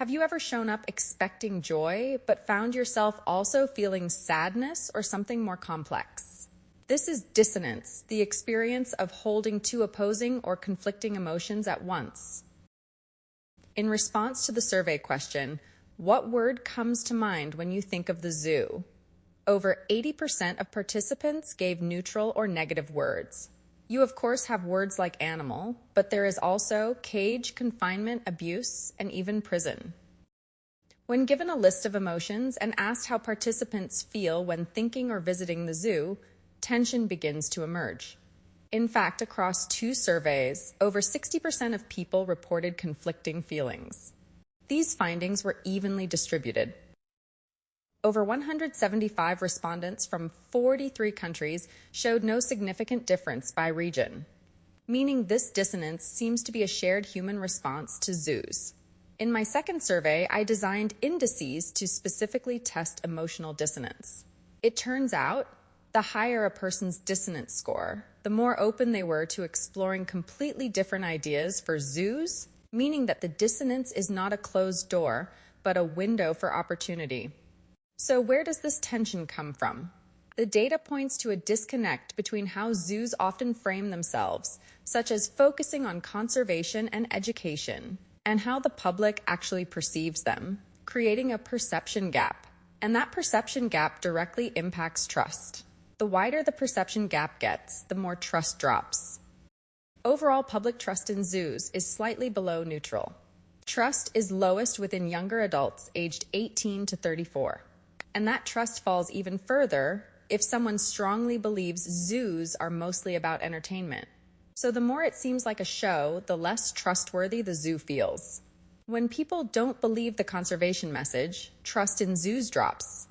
Have you ever shown up expecting joy, but found yourself also feeling sadness or something more complex? This is dissonance, the experience of holding two opposing or conflicting emotions at once. In response to the survey question, what word comes to mind when you think of the zoo? Over 80% of participants gave neutral or negative words. You, of course, have words like animal, but there is also cage, confinement, abuse, and even prison. When given a list of emotions and asked how participants feel when thinking or visiting the zoo, tension begins to emerge. In fact, across 2 surveys, over 60% of people reported conflicting feelings. These findings were evenly distributed. Over 175 respondents from 43 countries showed no significant difference by region, meaning this dissonance seems to be a shared human response to zoos. In my second survey, I designed indices to specifically test emotional dissonance. It turns out, the higher a person's dissonance score, the more open they were to exploring completely different ideas for zoos, meaning that the dissonance is not a closed door, but a window for opportunity. So where does this tension come from? The data points to a disconnect between how zoos often frame themselves, such as focusing on conservation and education, and how the public actually perceives them, creating a perception gap. And that perception gap directly impacts trust. The wider the perception gap gets, the more trust drops. Overall public trust in zoos is slightly below neutral. Trust is lowest within younger adults aged 18 to 34. And that trust falls even further if someone strongly believes zoos are mostly about entertainment. So the more it seems like a show, the less trustworthy the zoo feels. When people don't believe the conservation message, trust in zoos drops.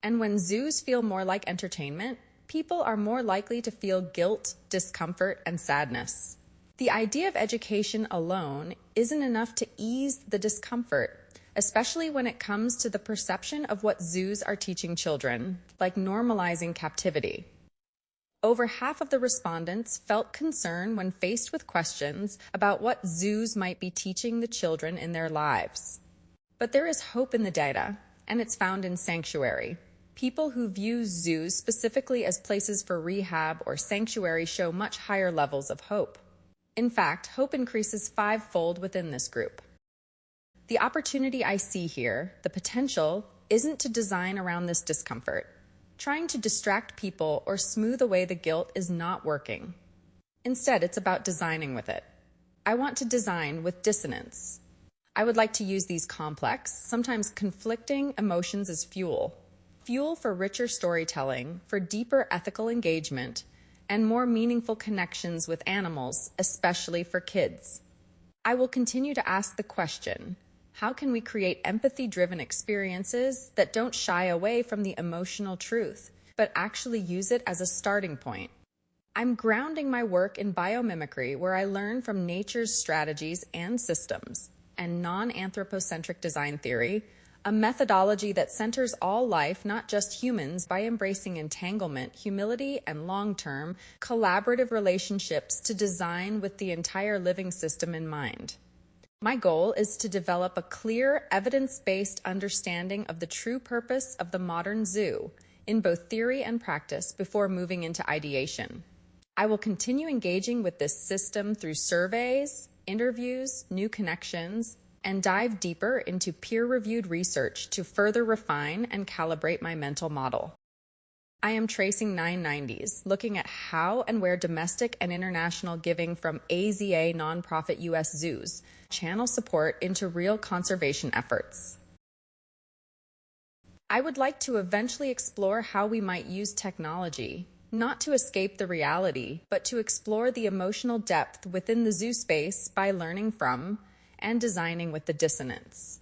And when zoos feel more like entertainment, people are more likely to feel guilt, discomfort, and sadness. The idea of education alone isn't enough to ease the discomfort, especially when it comes to the perception of what zoos are teaching children, like normalizing captivity. Over half of the respondents felt concern when faced with questions about what zoos might be teaching the children in their lives. But there is hope in the data, and it's found in sanctuary. People who view zoos specifically as places for rehab or sanctuary show much higher levels of hope. In fact, hope increases 5-fold within this group. The opportunity I see here, the potential, isn't to design around this discomfort. Trying to distract people or smooth away the guilt is not working. Instead, it's about designing with it. I want to design with dissonance. I would like to use these complex, sometimes conflicting emotions as fuel. Fuel for richer storytelling, for deeper ethical engagement, and more meaningful connections with animals, especially for kids. I will continue to ask the question, how can we create empathy-driven experiences that don't shy away from the emotional truth, but actually use it as a starting point? I'm grounding my work in biomimicry, where I learn from nature's strategies and systems, and non-anthropocentric design theory, a methodology that centers all life, not just humans, by embracing entanglement, humility, and long-term, collaborative relationships to design with the entire living system in mind. My goal is to develop a clear, evidence-based understanding of the true purpose of the modern zoo, in both theory and practice, before moving into ideation. I will continue engaging with this system through surveys, interviews, new connections, and dive deeper into peer-reviewed research to further refine and calibrate my mental model. I am tracing 990s, looking at how and where domestic and international giving from AZA nonprofit U.S. zoos channel support into real conservation efforts. I would like to eventually explore how we might use technology, not to escape the reality, but to explore the emotional depth within the zoo space by learning from and designing with the dissonance.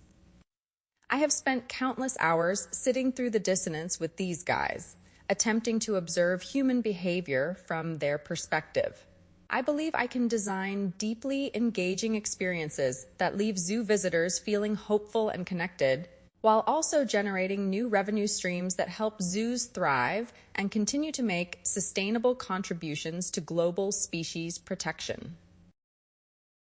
I have spent countless hours sitting through the dissonance with these guys, attempting to observe human behavior from their perspective. I believe I can design deeply engaging experiences that leave zoo visitors feeling hopeful and connected, while also generating new revenue streams that help zoos thrive and continue to make sustainable contributions to global species protection.